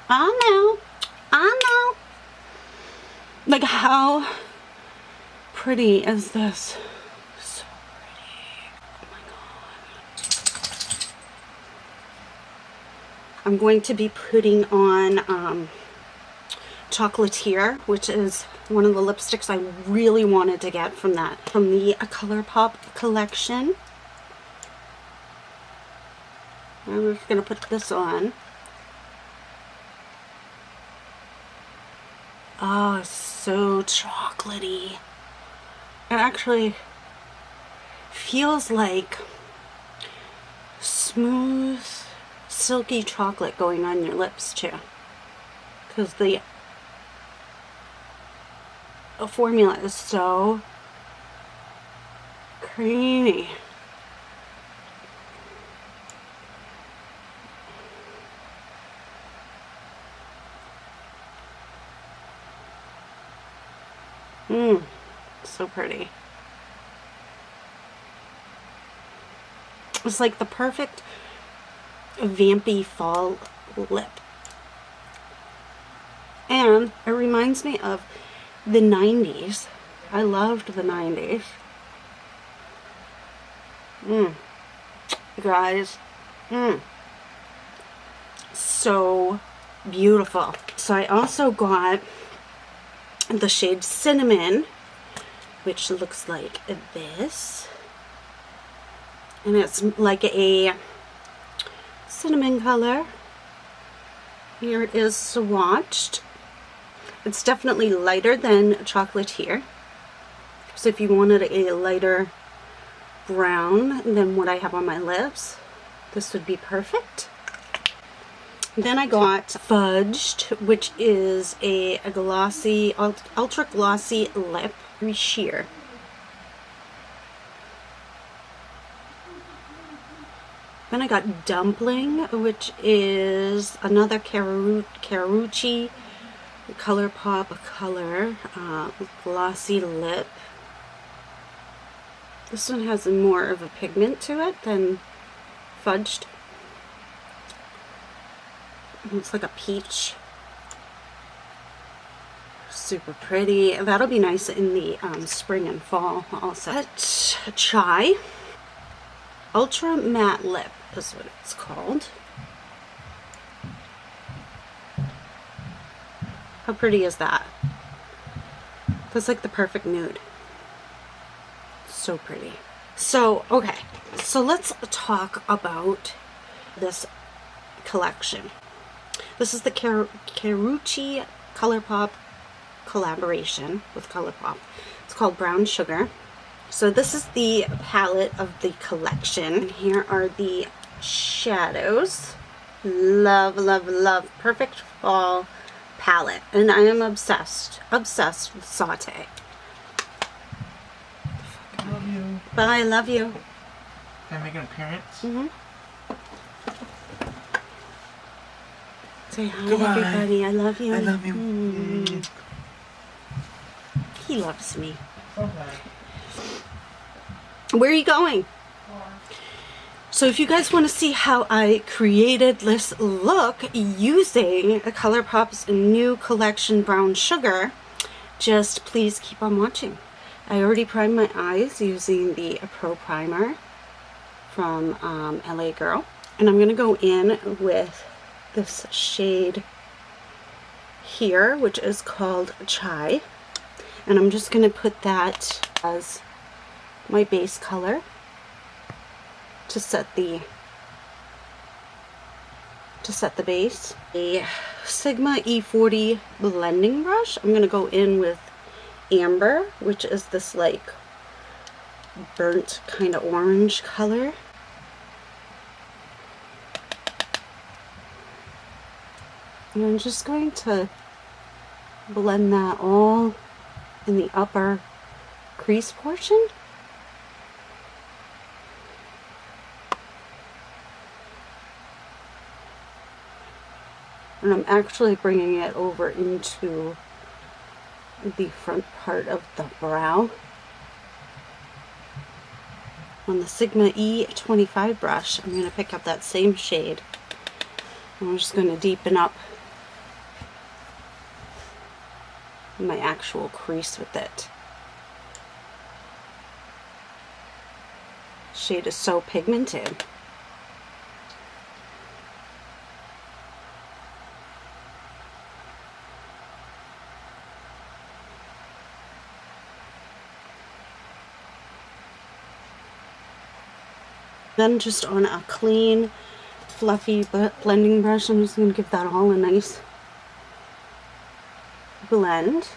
I know. Like, how pretty is this? So pretty. Oh my god. I'm going to be putting on Chocolatier, which is one of the lipsticks I really wanted to get from the Colourpop collection. I'm just going to put this on. Oh, so chocolatey. It actually feels like smooth, silky chocolate going on your lips too. Because the formula is so creamy. So pretty. It's like the perfect vampy fall lip. And it reminds me of the 90s. I loved the 90s. Guys. So beautiful. So I also got the shade Cinnamon, which looks like this. And it's like a cinnamon color. Here it is swatched. It's definitely lighter than Chocolatier. So if you wanted a lighter brown than what I have on my lips, this would be perfect. Then I got Fudged, which is a glossy, ultra glossy lip sheer. Then I got Dumpling, which is another Karrueche Colourpop color, glossy lip. This one has more of a pigment to it than Fudged. It's like a peach. Super pretty. That'll be nice in the spring and fall also. Chai Ultra Matte Lip is what it's called. How pretty is that? That's like the perfect nude. So pretty. So, okay. So let's talk about this collection. This is the Karrueche Colourpop collaboration with Colourpop. It's called Brown Sugar. So this is the palette of the collection. Here are the shadows. Love, love, love. Perfect fall palette. And I am obsessed with Sauté. I love you. Bye, I love you. Can I make an appearance? Mm-hmm. Say hi, Goodbye. everybody. I love you. I love you. He loves me. Okay. Where are you going? So if you guys want to see how I created this look using Colourpop's new collection Brown Sugar, just please keep on watching. I already primed my eyes using the Pro Primer from LA Girl. And I'm going to go in with this shade here, which is called Chai. And I'm just going to put that as my base color to set the base. A Sigma E40 blending brush. I'm going to go in with Amber, which is this like burnt kind of orange color. And I'm just going to blend that all in the upper crease portion. And I'm actually bringing it over into the front part of the brow. On the Sigma E25 brush, I'm going to pick up that same shade. I'm just going to deepen up my actual crease with it. Shade is so pigmented. Then just on a clean, fluffy blending brush, I'm just going to give that all a nice blend.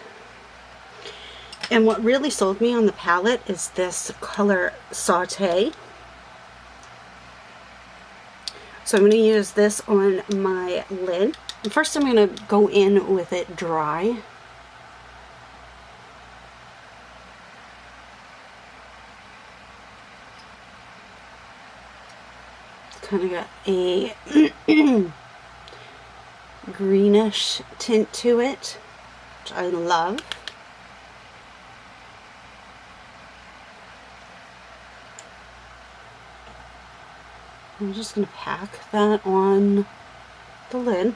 And what really sold me on the palette is this color Saute. So I'm going to use this on my lid. And first I'm going to go in with it dry. Kind of got a greenish tint to it, which I love. I'm just going to pack that on the lid.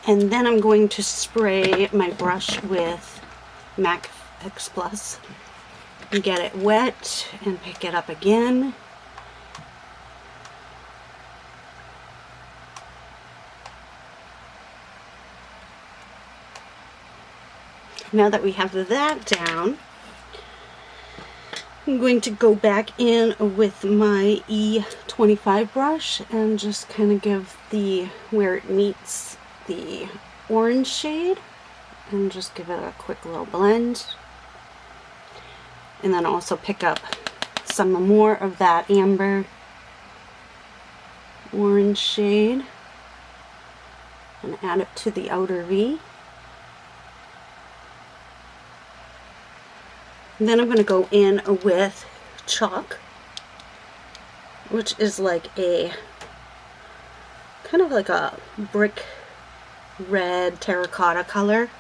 And then I'm going to spray my brush with MAC X Plus and get it wet and pick it up again. Now that we have that down, I'm going to go back in with my E25 brush and just kind of give the, where it meets the orange shade, and just give it a quick little blend. And then also pick up some more of that amber orange shade and add it to the outer V. And then I'm going to go in with chalk, which is like a kind of like a brick red terracotta color,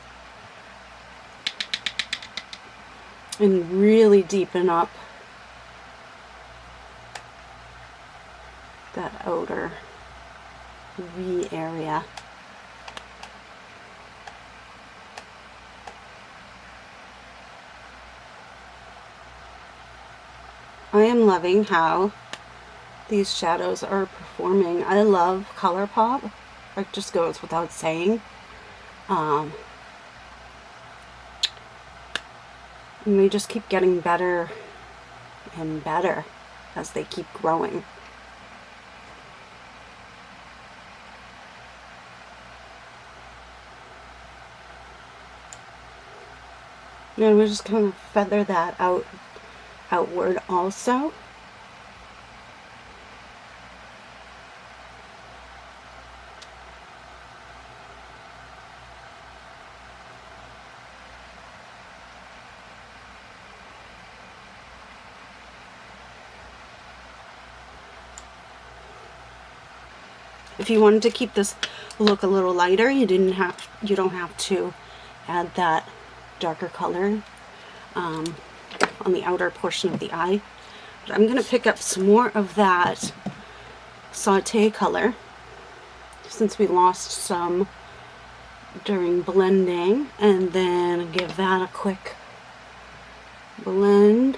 and really deepen up that outer V area. I am loving how these shadows are performing. I love Colourpop. It just goes without saying. And they just keep getting better and better as they keep growing. And we just kind of feather that outward also. If you wanted to keep this look a little lighter, you don't have to add that darker color on the outer portion of the eye. But I'm going to pick up some more of that Saute color, since we lost some during blending, and then give that a quick blend.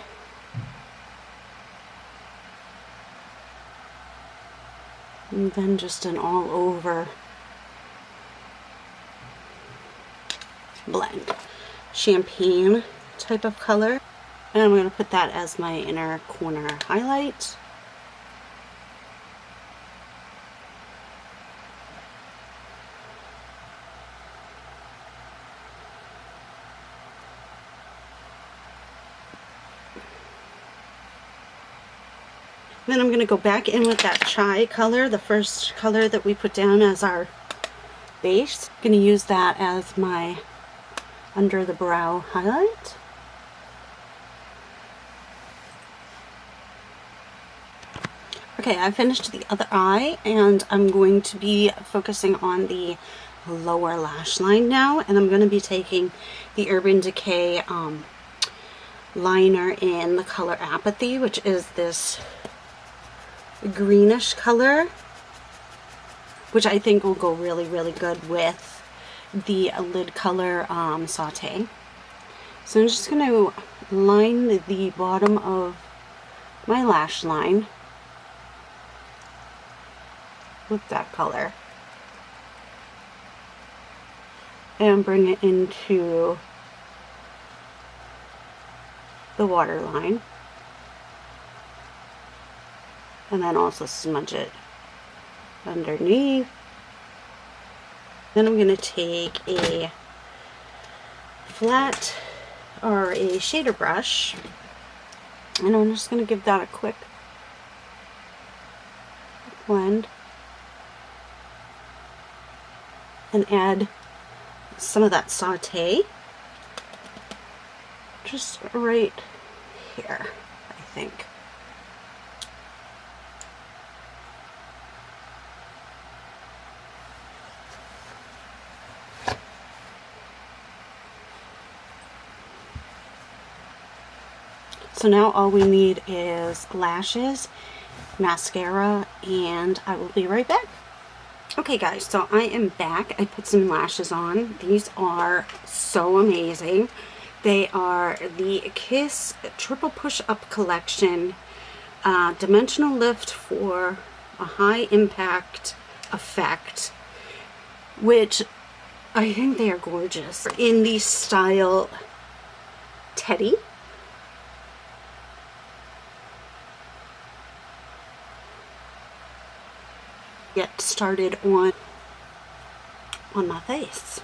And then just an all over blend. Champagne type of color. And I'm going to put that as my inner corner highlight. Then I'm going to go back in with that chai color, the first color that we put down as our base. I'm going to use that as my under the brow highlight. Okay, I finished the other eye, and I'm going to be focusing on the lower lash line now, and I'm going to be taking the Urban Decay liner in the color Apathy, which is this greenish color. which I think will go really, really good with the lid color saute. So I'm just going to line the bottom of my lash line with that color and bring it into the waterline, and then also smudge it underneath. Then I'm going to take a flat or a shader brush, and I'm just going to give that a quick blend and add some of that saute just right here, I think. So now all we need is lashes, mascara, and I will be right back. Okay guys, so I am back. I put some lashes on. These are so amazing. They are the Kiss Triple Push Up Collection, dimensional lift for a high impact effect, which I think they are gorgeous. In the style Teddy. Get started on my face.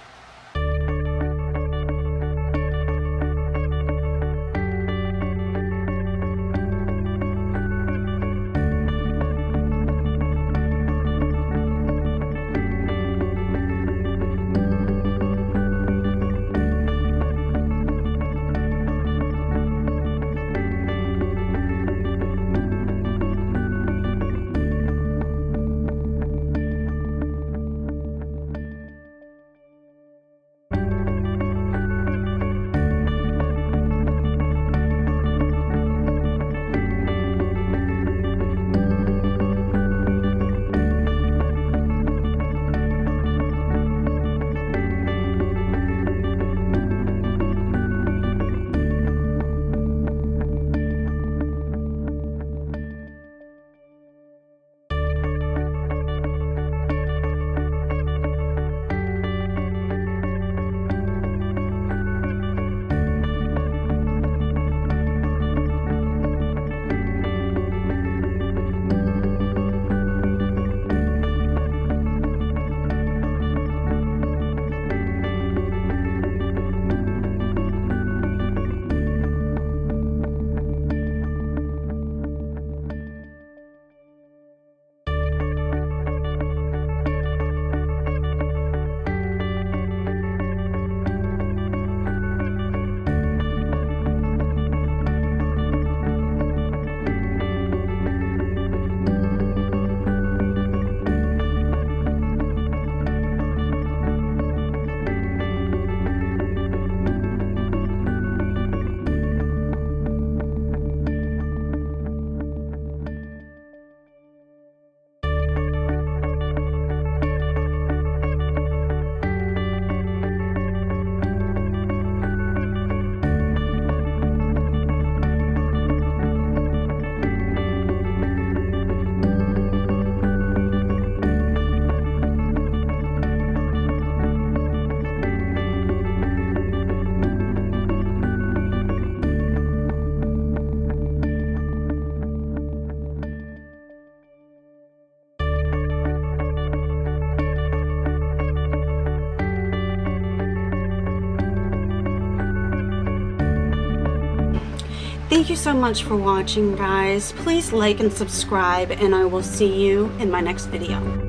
Thank you so much for watching, guys. Please like and subscribe, and I will see you in my next video.